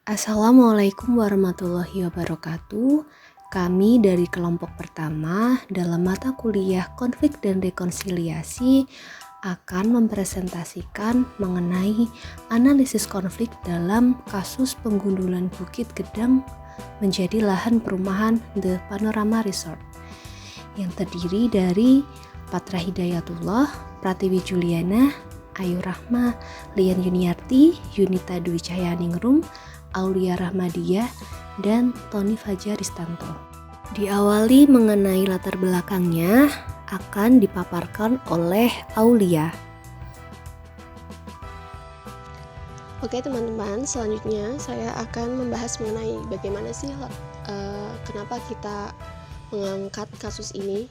Assalamualaikum warahmatullahi wabarakatuh. Kami dari kelompok pertama dalam mata kuliah Konflik dan Rekonsiliasi akan mempresentasikan mengenai analisis konflik dalam kasus penggundulan Bukit Gedang menjadi lahan perumahan The Panorama Resort yang terdiri dari Patra Hidayatullah, Pratiwi Juliana, Ayu Rahma, Lian Yuniarti, Yunita Dwi Cahyaningrum, Aulia Rahmadiyah, dan Tony Fajar Ristanto. Diawali mengenai latar belakangnya akan dipaparkan oleh Aulia. Oke teman-teman, selanjutnya saya akan membahas mengenai bagaimana sih kenapa kita mengangkat kasus ini.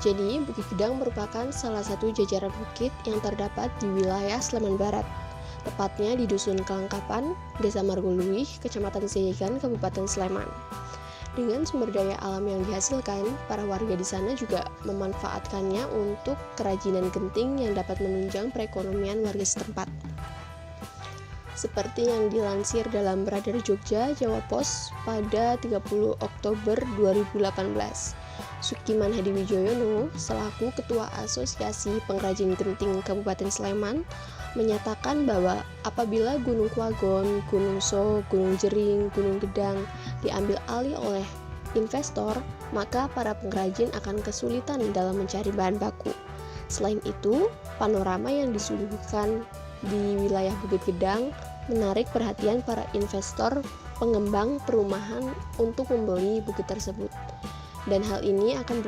Jadi, Bukit Gedang merupakan salah satu jajaran bukit yang terdapat di wilayah Sleman Barat, tepatnya di Dusun Kelangkapan, Desa Margoluih, Kecamatan Seyegan, Kabupaten Sleman. Dengan sumber daya alam yang dihasilkan, para warga di sana juga memanfaatkannya untuk kerajinan genting yang dapat menunjang perekonomian warga setempat. Seperti yang dilansir dalam Radar Jogja, Jawa Pos pada 30 Oktober 2018. Sukiman Hadiwijoyono, selaku Ketua Asosiasi Pengrajin Genting Kabupaten Sleman, menyatakan bahwa apabila Gunung Kwagon, Gunung So, Gunung Jering, Gunung Gedang diambil alih oleh investor, maka para pengrajin akan kesulitan dalam mencari bahan baku. Selain itu, panorama yang disuguhkan di wilayah Bukit Gedang menarik perhatian para investor pengembang perumahan untuk membeli bukit tersebut. Dan hal ini akan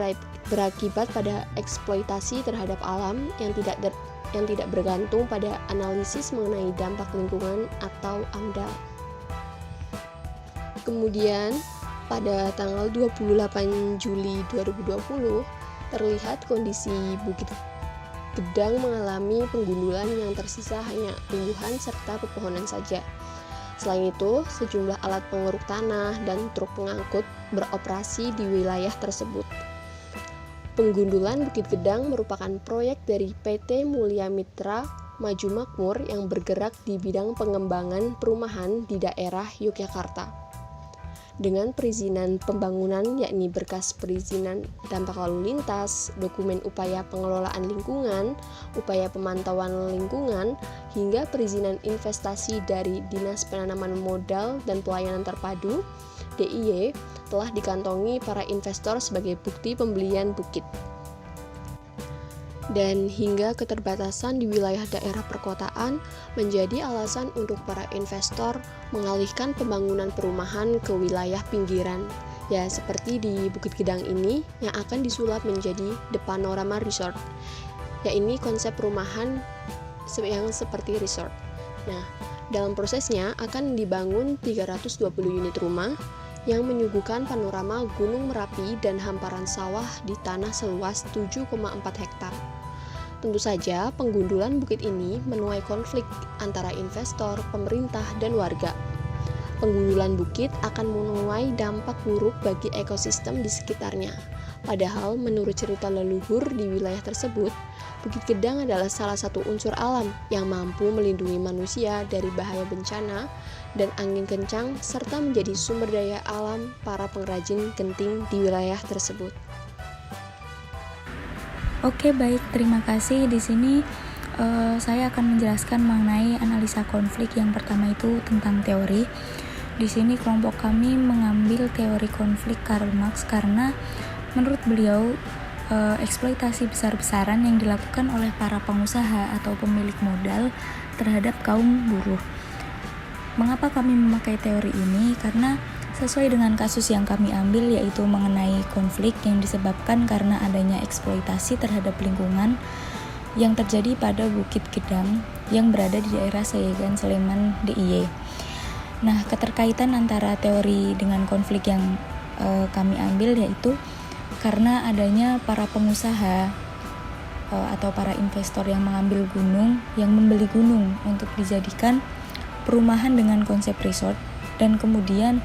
berakibat pada eksploitasi terhadap alam yang tidak bergantung pada analisis mengenai dampak lingkungan atau AMDAL. Kemudian, pada tanggal 28 Juli 2020, terlihat kondisi Bukit Gedang mengalami penggundulan yang tersisa hanya tumbuhan serta pepohonan saja. Selain itu, sejumlah alat pengeruk tanah dan truk pengangkut beroperasi di wilayah tersebut. Penggundulan Bukit Gedang merupakan proyek dari PT Mulia Mitra Maju Makmur yang bergerak di bidang pengembangan perumahan di daerah Yogyakarta. Dengan perizinan pembangunan yakni berkas perizinan dampak lalu lintas, dokumen upaya pengelolaan lingkungan, upaya pemantauan lingkungan, hingga perizinan investasi dari Dinas Penanaman Modal dan Pelayanan Terpadu (DIY) telah dikantongi para investor sebagai bukti pembelian bukit. Dan hingga keterbatasan di wilayah daerah perkotaan menjadi alasan untuk para investor mengalihkan pembangunan perumahan ke wilayah pinggiran. Ya, seperti di Bukit Gedang ini yang akan disulap menjadi The Panorama Resort. Ya, ini konsep perumahan yang seperti resort. Nah, dalam prosesnya akan dibangun 320 unit rumah yang menyuguhkan panorama Gunung Merapi dan hamparan sawah di tanah seluas 7,4 hektar. Tentu saja, penggundulan bukit ini menuai konflik antara investor, pemerintah, dan warga. Penggundulan bukit akan menuai dampak buruk bagi ekosistem di sekitarnya. Padahal, menurut cerita leluhur di wilayah tersebut, Bukit Gedang adalah salah satu unsur alam yang mampu melindungi manusia dari bahaya bencana dan angin kencang, serta menjadi sumber daya alam para pengrajin genting di wilayah tersebut. Oke, baik, terima kasih. Di sini saya akan menjelaskan mengenai analisa konflik. Yang pertama itu tentang teori. Di sini kelompok kami mengambil teori konflik Karl Marx karena menurut beliau eksploitasi besar-besaran yang dilakukan oleh para pengusaha atau pemilik modal terhadap kaum buruh. Mengapa kami memakai teori ini? Karena sesuai dengan kasus yang kami ambil, yaitu mengenai konflik yang disebabkan karena adanya eksploitasi terhadap lingkungan yang terjadi pada Bukit Gedang yang berada di daerah Seyegan, Sleman, DIY. Nah, keterkaitan antara teori dengan konflik yang kami ambil yaitu karena adanya para pengusaha atau para investor yang mengambil gunung, yang membeli gunung untuk dijadikan perumahan dengan konsep resort, dan kemudian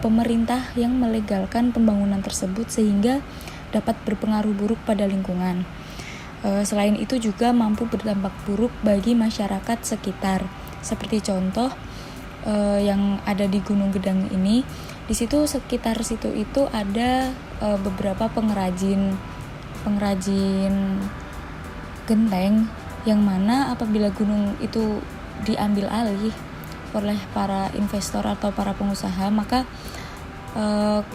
pemerintah yang melegalkan pembangunan tersebut sehingga dapat berpengaruh buruk pada lingkungan. Selain itu juga mampu berdampak buruk bagi masyarakat sekitar. Seperti contoh, yang ada di Gunung Gedang ini. Di situ sekitar situ itu ada beberapa pengrajin genteng, yang mana apabila gunung itu diambil alih oleh para investor atau para pengusaha, maka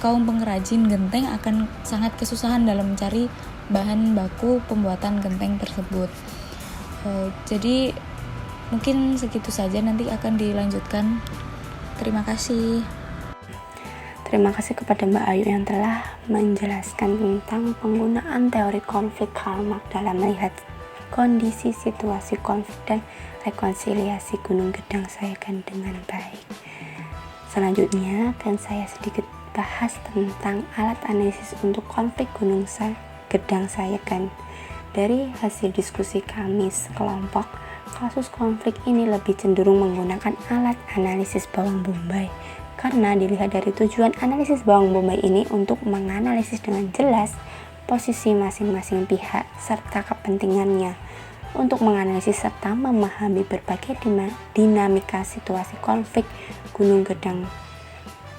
kaum pengrajin genteng akan sangat kesusahan dalam mencari bahan baku pembuatan genteng tersebut. Jadi mungkin segitu saja, nanti akan dilanjutkan. Terima kasih. Terima kasih kepada Mbak Ayu yang telah menjelaskan tentang penggunaan teori konflik Karl Marx dalam melihat kondisi situasi konflik dan rekonsiliasi Gunung Gedang Sayagan dengan baik. Selanjutnya akan saya sedikit bahas tentang alat analisis untuk konflik Gunung Gedang Sayagan. Dari hasil diskusi kami sekelompok, kasus konflik ini lebih cenderung menggunakan alat analisis bawang bombay, karena dilihat dari tujuan analisis bawang bombay ini untuk menganalisis dengan jelas posisi masing-masing pihak serta kepentingannya, untuk menganalisis serta memahami berbagai dinamika situasi konflik Gunung Gedang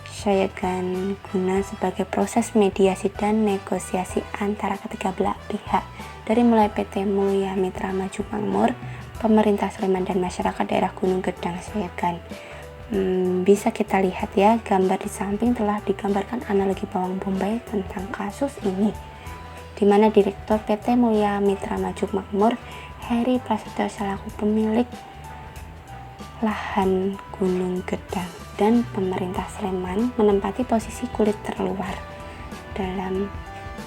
Sayagan guna sebagai proses mediasi dan negosiasi antara ketiga belah pihak, dari mulai PT Mulia Mitra Maju Makmur, pemerintah Sleman, dan masyarakat daerah Gunung Gedang Sayagan. Bisa kita lihat ya, gambar di samping telah digambarkan analogi bawang bombay tentang kasus ini, di mana Direktur PT Mulia Mitra Maju Makmur, Heri Prasetyo, selaku pemilik lahan Gunung Gedang, dan pemerintah Sleman menempati posisi kulit terluar dalam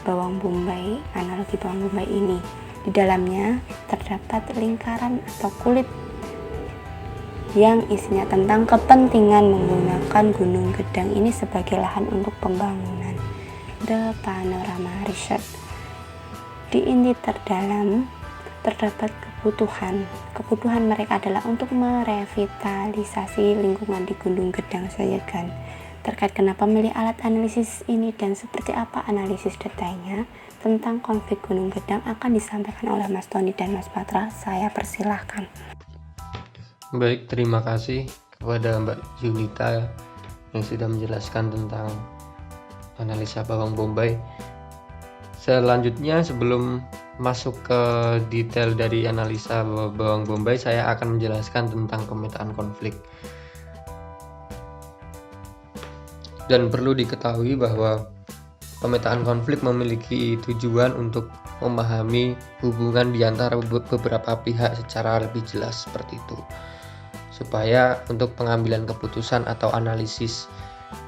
bawang bombay, analogi bawang bombay ini. Di dalamnya terdapat lingkaran atau kulit yang isinya tentang kepentingan menggunakan Gunung Gedang ini sebagai lahan untuk pembangunan. The Panorama Research. Di inti terdalam terdapat kebutuhan mereka adalah untuk merevitalisasi lingkungan di Gunung Gedang Sayagan. Terkait kenapa memilih alat analisis ini dan seperti apa analisis detailnya tentang konflik Gunung Gedang akan disampaikan oleh Mas Tony dan Mas Patra. Saya persilahkan. Baik, terima kasih kepada Mbak Junita yang sudah menjelaskan tentang analisa bawang bombay. Selanjutnya, sebelum masuk ke detail dari analisa bawang bombay, saya akan menjelaskan tentang pemetaan konflik. Dan perlu diketahui bahwa pemetaan konflik memiliki tujuan untuk memahami hubungan di antara beberapa pihak secara lebih jelas seperti itu, supaya untuk pengambilan keputusan atau analisis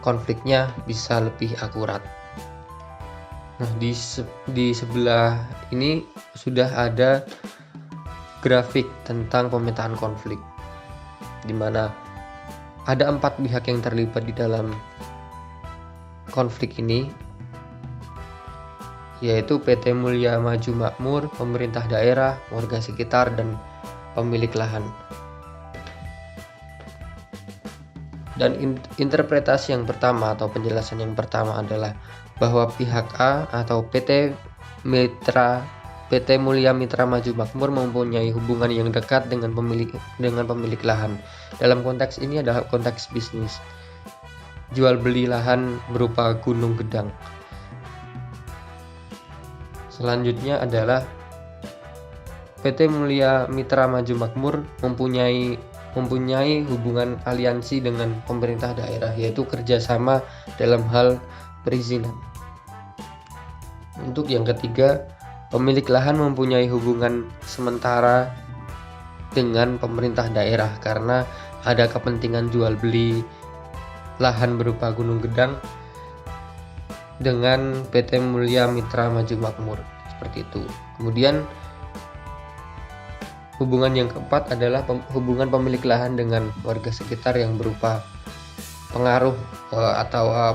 konfliknya bisa lebih akurat. Nah, di sebelah ini sudah ada grafik tentang pemetaan konflik, di mana ada 4 pihak yang terlibat di dalam konflik ini, yaitu PT Mulia Maju Makmur, pemerintah daerah, warga sekitar, dan pemilik lahan. Dan interpretasi yang pertama atau penjelasan yang pertama adalah bahwa pihak A atau PT Mulia Mitra Maju Makmur mempunyai hubungan yang dekat dengan pemilik lahan. Dalam konteks ini adalah konteks bisnis, jual beli lahan berupa Gunung Gedang. Selanjutnya adalah PT Mulia Mitra Maju Makmur mempunyai hubungan aliansi dengan pemerintah daerah, yaitu kerjasama dalam hal perizinan. Untuk yang ketiga, pemilik lahan mempunyai hubungan sementara dengan pemerintah daerah karena ada kepentingan jual beli lahan berupa Gunung Gedang dengan PT Mulia Mitra Maju Makmur, seperti itu. Kemudian hubungan yang keempat adalah hubungan pemilik lahan dengan warga sekitar yang berupa pengaruh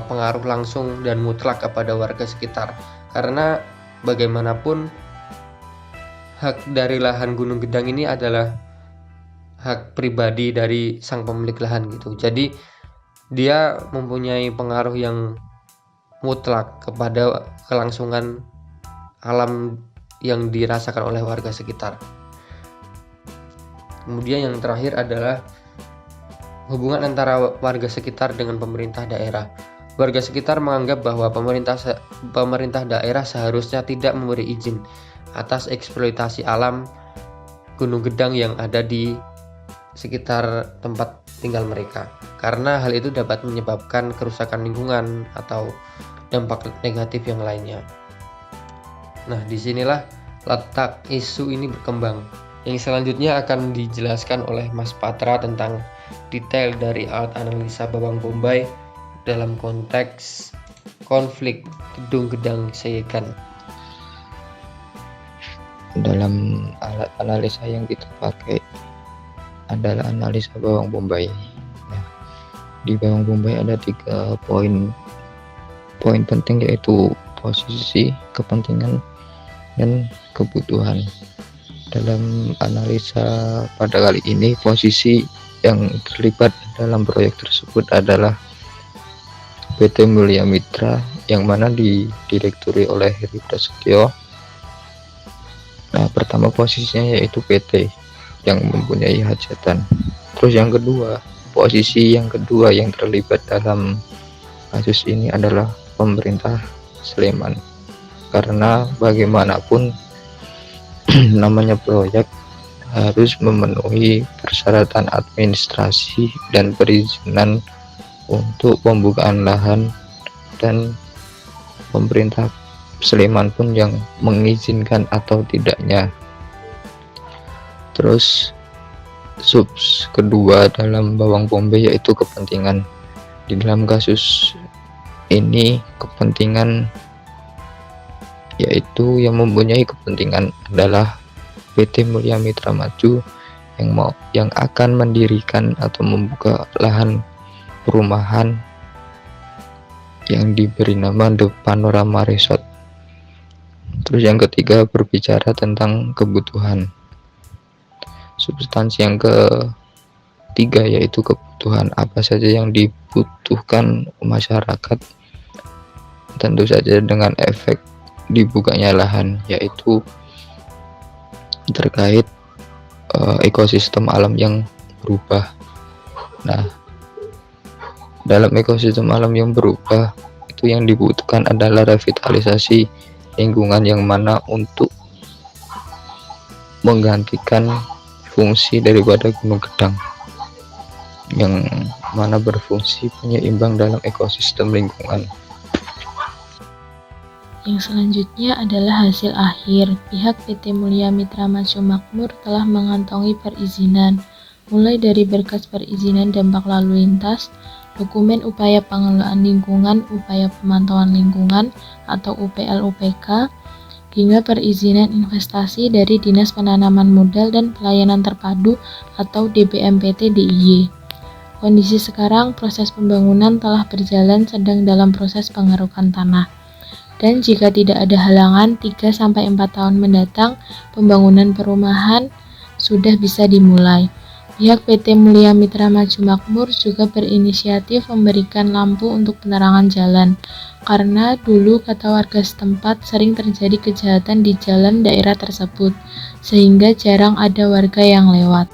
pengaruh langsung dan mutlak kepada warga sekitar, karena bagaimanapun hak dari lahan Gunung Gedang ini adalah hak pribadi dari sang pemilik lahan gitu. Jadi dia mempunyai pengaruh yang mutlak kepada kelangsungan alam yang dirasakan oleh warga sekitar. Kemudian yang terakhir adalah hubungan antara warga sekitar dengan pemerintah daerah. Warga sekitar menganggap bahwa pemerintah daerah seharusnya tidak memberi izin atas eksploitasi alam Gunung Gedang yang ada di sekitar tempat tinggal mereka, karena hal itu dapat menyebabkan kerusakan lingkungan atau dampak negatif yang lainnya. Nah, disinilah letak isu ini berkembang. Yang selanjutnya akan dijelaskan oleh Mas Patra tentang detail dari alat analisa bawang bombay dalam konteks konflik Gunung Gedang Seyegan. Dalam alat analisa yang kita pakai adalah analisa bawang bombay. Nah, di bawang bombay ada 3 poin penting, yaitu posisi, kepentingan, dan kebutuhan. Dalam analisa pada kali ini, posisi yang terlibat dalam proyek tersebut adalah PT Mulia Mitra yang mana didirekturi oleh Heri Prasetyo. Nah, pertama posisinya yaitu PT yang mempunyai hajatan. Terus yang kedua, posisi yang kedua yang terlibat dalam kasus ini adalah pemerintah Sleman, karena bagaimanapun namanya proyek harus memenuhi persyaratan administrasi dan perizinan untuk pembukaan lahan, dan pemerintah Sleman pun yang mengizinkan atau tidaknya. Terus subs kedua dalam bawang bombay yaitu kepentingan. Di dalam kasus ini kepentingan yaitu yang mempunyai kepentingan adalah PT Mulia Mitra Maju yang akan mendirikan atau membuka lahan perumahan yang diberi nama The Panorama Resort. Terus yang ketiga berbicara tentang kebutuhan. Substansi yang ketiga yaitu kebutuhan apa saja yang dibutuhkan masyarakat, tentu saja dengan efek dibukanya lahan, yaitu terkait ekosistem alam yang berubah. Nah, dalam ekosistem alam yang berubah itu yang dibutuhkan adalah revitalisasi lingkungan yang mana untuk menggantikan fungsi daripada Gunung Gedang yang mana berfungsi penyeimbang dalam ekosistem lingkungan. Yang selanjutnya adalah hasil akhir. Pihak PT Mulia Mitra Maju Makmur telah mengantongi perizinan, mulai dari berkas perizinan dampak lalu lintas, dokumen upaya pengelolaan lingkungan, upaya pemantauan lingkungan atau UPL-UPK, hingga perizinan investasi dari Dinas Penanaman Modal dan Pelayanan Terpadu atau DPMPT DIY. Kondisi sekarang, proses pembangunan telah berjalan sedang dalam proses pengerukan tanah. Dan jika tidak ada halangan, 3-4 tahun mendatang, pembangunan perumahan sudah bisa dimulai. Pihak PT Mulia Mitra Maju Makmur juga berinisiatif memberikan lampu untuk penerangan jalan, karena dulu kata warga setempat sering terjadi kejahatan di jalan daerah tersebut, sehingga jarang ada warga yang lewat.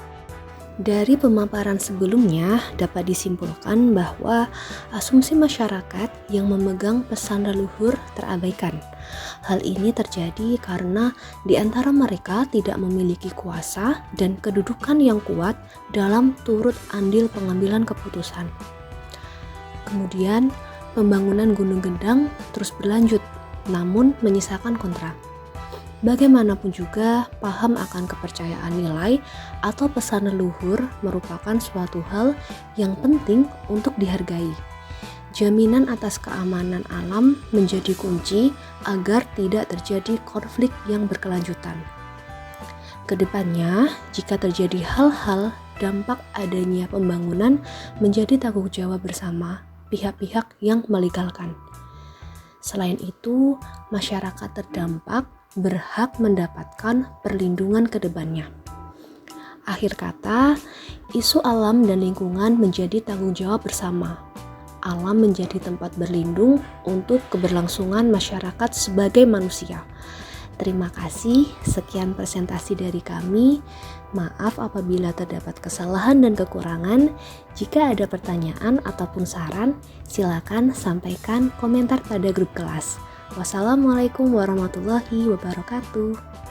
Dari pemaparan sebelumnya dapat disimpulkan bahwa asumsi masyarakat yang memegang pesan leluhur terabaikan. Hal ini terjadi karena di antara mereka tidak memiliki kuasa dan kedudukan yang kuat dalam turut andil pengambilan keputusan. Kemudian, pembangunan Gunung Gedang terus berlanjut, namun menyisakan kontra. Bagaimanapun juga, paham akan kepercayaan nilai atau pesan leluhur merupakan suatu hal yang penting untuk dihargai. Jaminan atas keamanan alam menjadi kunci agar tidak terjadi konflik yang berkelanjutan. Kedepannya, jika terjadi hal-hal, dampak adanya pembangunan menjadi tanggung jawab bersama pihak-pihak yang melegalkan. Selain itu, masyarakat terdampak berhak mendapatkan perlindungan ke depannya. Akhir kata, isu alam dan lingkungan menjadi tanggung jawab bersama. Alam menjadi tempat berlindung untuk keberlangsungan masyarakat sebagai manusia. Terima kasih, sekian presentasi dari kami. Maaf apabila terdapat kesalahan dan kekurangan. Jika ada pertanyaan ataupun saran, silakan sampaikan komentar pada grup kelas. Wassalamualaikum warahmatullahi wabarakatuh.